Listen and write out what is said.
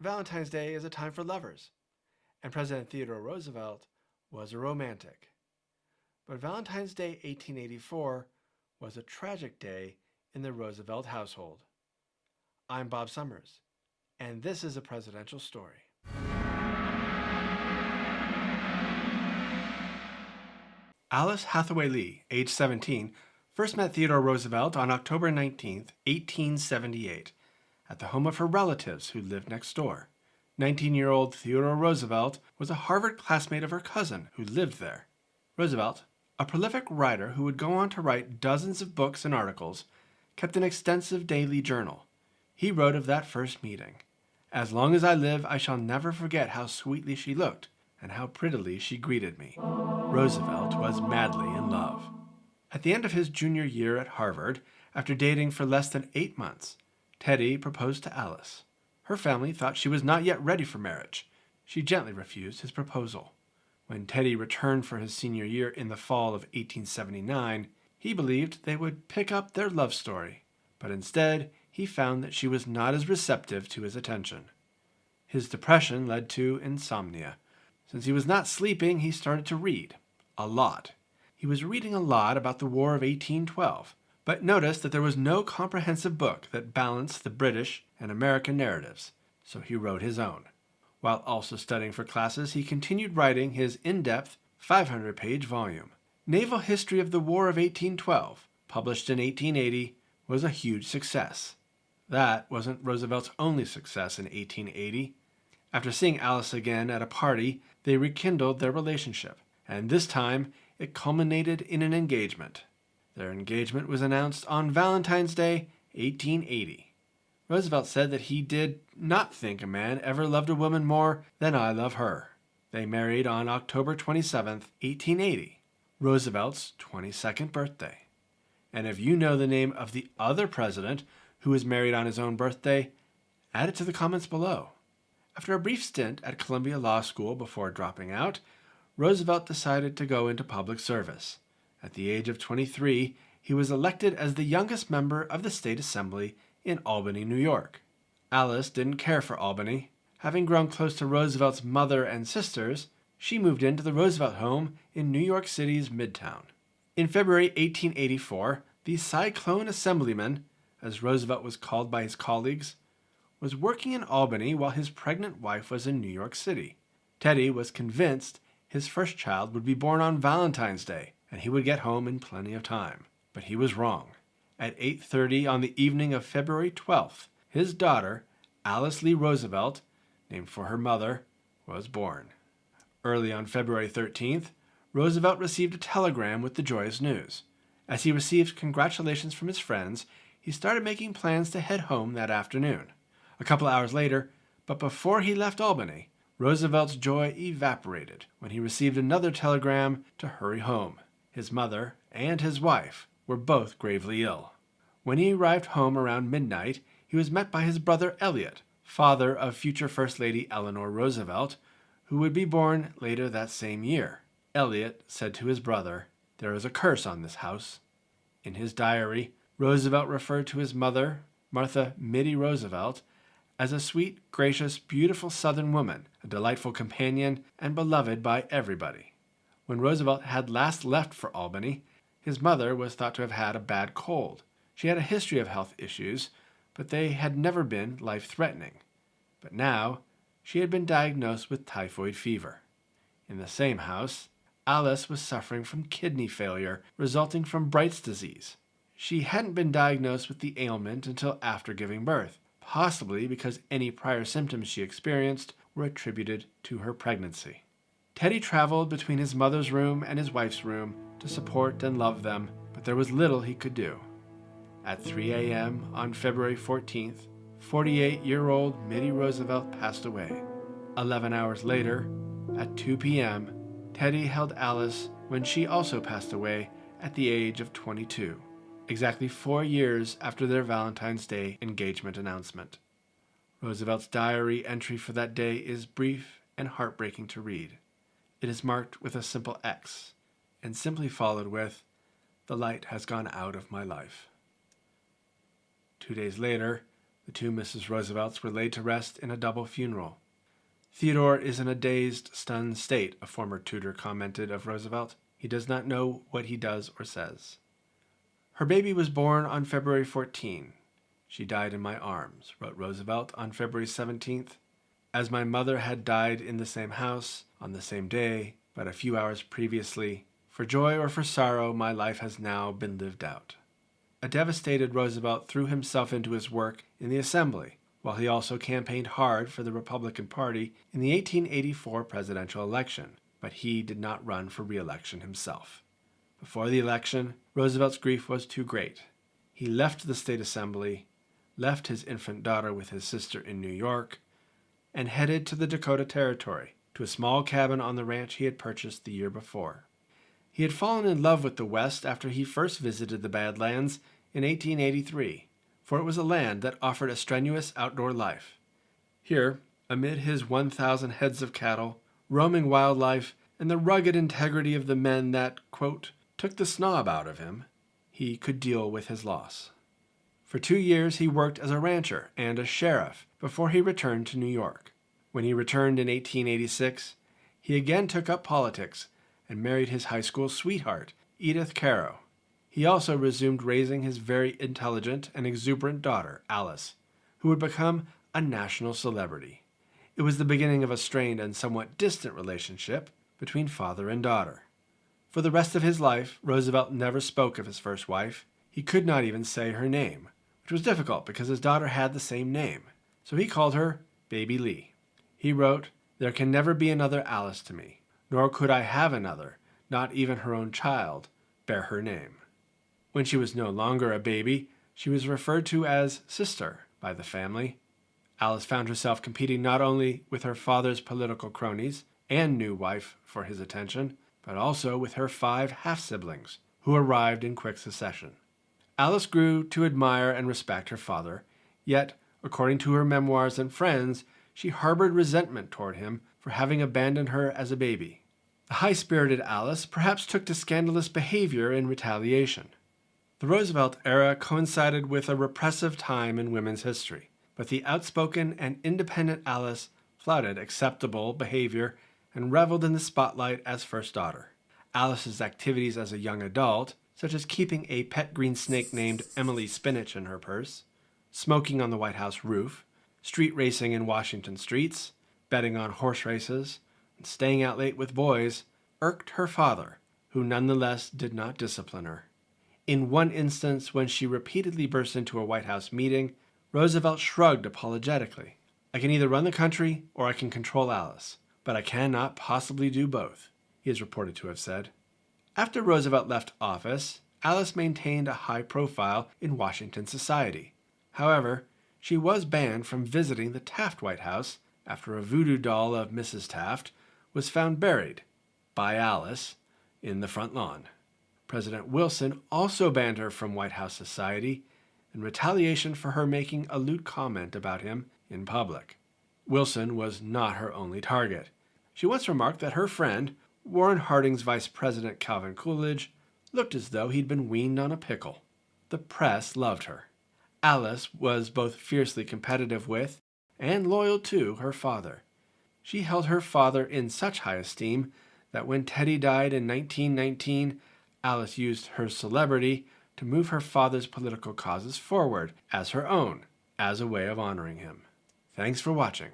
Valentine's Day is a time for lovers, and President Theodore Roosevelt was a romantic. But Valentine's Day 1884 was a tragic day in the Roosevelt household. I'm Bob Summers, and this is a presidential story. Alice Hathaway Lee, age 17, first met Theodore Roosevelt on October 19, 1878, at the home of her relatives who lived next door. 19-year-old Theodore Roosevelt was a Harvard classmate of her cousin who lived there. Roosevelt, a prolific writer who would go on to write dozens of books and articles, kept an extensive daily journal. He wrote of that first meeting, "As long as I live, I shall never forget how sweetly she looked and how prettily she greeted me." Roosevelt was madly in love. At the end of his junior year at Harvard, after dating for less than 8 months, Teddy proposed to Alice. Her family thought she was not yet ready for marriage. She gently refused his proposal. When Teddy returned for his senior year in the fall of 1879, he believed they would pick up their love story, but instead he found that she was not as receptive to his attention. His depression led to insomnia. Since he was not sleeping, he started to read. A lot. He was reading a lot about the War of 1812, but noticed that there was no comprehensive book that balanced the British and American narratives, so he wrote his own. While also studying for classes, he continued writing his in-depth 500-page volume. Naval History of the War of 1812, published in 1880, was a huge success. That wasn't Roosevelt's only success in 1880. After seeing Alice again at a party, they rekindled their relationship, and this time it culminated in an engagement. Their engagement was announced on Valentine's Day, 1880. Roosevelt said that he did not think a man ever loved a woman more than I love her. They married on October 27, 1880, Roosevelt's 22nd birthday. And if you know the name of the other president who was married on his own birthday, add it to the comments below. After a brief stint at Columbia Law School before dropping out, Roosevelt decided to go into public service. At the age of 23, he was elected as the youngest member of the state assembly in Albany, New York. Alice didn't care for Albany. Having grown close to Roosevelt's mother and sisters, she moved into the Roosevelt home in New York City's Midtown. In February 1884, the Cyclone Assemblyman, as Roosevelt was called by his colleagues, was working in Albany while his pregnant wife was in New York City. Teddy was convinced his first child would be born on Valentine's Day, and he would get home in plenty of time. But he was wrong. At 8:30 on the evening of February 12th, his daughter, Alice Lee Roosevelt, named for her mother, was born. Early on February 13th, Roosevelt received a telegram with the joyous news. As he received congratulations from his friends, he started making plans to head home that afternoon. A couple hours later, but before he left Albany, Roosevelt's joy evaporated when he received another telegram to hurry home. His mother and his wife were both gravely ill. When he arrived home around midnight, he was met by his brother Elliot, father of future First Lady Eleanor Roosevelt, who would be born later that same year. Elliot said to his brother, "There is a curse on this house." In his diary, Roosevelt referred to his mother, Martha Mittie Roosevelt, as a sweet, gracious, beautiful Southern woman, a delightful companion, and beloved by everybody. When Roosevelt had last left for Albany, his mother was thought to have had a bad cold. She had a history of health issues, but they had never been life-threatening. But now, she had been diagnosed with typhoid fever. In the same house, Alice was suffering from kidney failure resulting from Bright's disease. She hadn't been diagnosed with the ailment until after giving birth, possibly because any prior symptoms she experienced were attributed to her pregnancy. Teddy traveled between his mother's room and his wife's room to support and love them, but there was little he could do. At 3 a.m. on February 14th, 48-year-old Mittie Roosevelt passed away. 11 hours later, at 2 p.m., Teddy held Alice when she also passed away at the age of 22, exactly 4 years after their Valentine's Day engagement announcement. Roosevelt's diary entry for that day is brief and heartbreaking to read. It is marked with a simple X, and simply followed with, "The light has gone out of my life." 2 days later, The two Mrs. Roosevelts were laid to rest in a double funeral. Theodore is in a dazed, stunned state, a former tutor commented of Roosevelt. He does not know what he does or says. Her baby was born on February 14. She died in my arms, wrote Roosevelt on February 17th. As my mother had died in the same house, on the same day, but a few hours previously, for joy or for sorrow, my life has now been lived out. A devastated Roosevelt threw himself into his work in the Assembly, while he also campaigned hard for the Republican Party in the 1884 presidential election, but he did not run for re-election himself. Before the election, Roosevelt's grief was too great. He left the state assembly, left his infant daughter with his sister in New York, and headed to the Dakota Territory, to a small cabin on the ranch he had purchased the year before. He had fallen in love with the West after he first visited the Badlands in 1883, for it was a land that offered a strenuous outdoor life. Here, amid his 1,000 heads of cattle, roaming wildlife, and the rugged integrity of the men that, quote, took the snob out of him, he could deal with his loss. For 2 years he worked as a rancher and a sheriff before he returned to New York. When he returned in 1886, he again took up politics and married his high school sweetheart, Edith Caro. He also resumed raising his very intelligent and exuberant daughter, Alice, who would become a national celebrity. It was the beginning of a strained and somewhat distant relationship between father and daughter. For the rest of his life, Roosevelt never spoke of his first wife. He could not even say her name, which was difficult because his daughter had the same name, so he called her Baby Lee. He wrote, "There can never be another Alice to me, nor could I have another, not even her own child, bear her name." When she was no longer a baby, she was referred to as Sister by the family. Alice found herself competing not only with her father's political cronies and new wife for his attention, but also with her 5 half-siblings, who arrived in quick succession. Alice grew to admire and respect her father, yet, according to her memoirs and friends, she harbored resentment toward him for having abandoned her as a baby. The high-spirited Alice perhaps took to scandalous behavior in retaliation. The Roosevelt era coincided with a repressive time in women's history, but the outspoken and independent Alice flouted acceptable behavior and reveled in the spotlight as first daughter. Alice's activities as a young adult, such as keeping a pet green snake named Emily Spinach in her purse, smoking on the White House roof, street racing in Washington streets, betting on horse races, and staying out late with boys, irked her father, who nonetheless did not discipline her. In one instance, when she repeatedly burst into a White House meeting, Roosevelt shrugged apologetically. "I can either run the country or I can control Alice, but I cannot possibly do both," he is reported to have said. After Roosevelt left office, Alice maintained a high profile in Washington society. However, she was banned from visiting the Taft White House after a voodoo doll of Mrs. Taft was found buried, by Alice, in the front lawn. President Wilson also banned her from White House society in retaliation for her making a lewd comment about him in public. Wilson was not her only target. She once remarked that her friend, Warren Harding's Vice President Calvin Coolidge, looked as though he'd been weaned on a pickle. The press loved her. Alice was both fiercely competitive with and loyal to her father. She held her father in such high esteem that when Teddy died in 1919, Alice used her celebrity to move her father's political causes forward as her own, as a way of honoring him. Thanks for watching.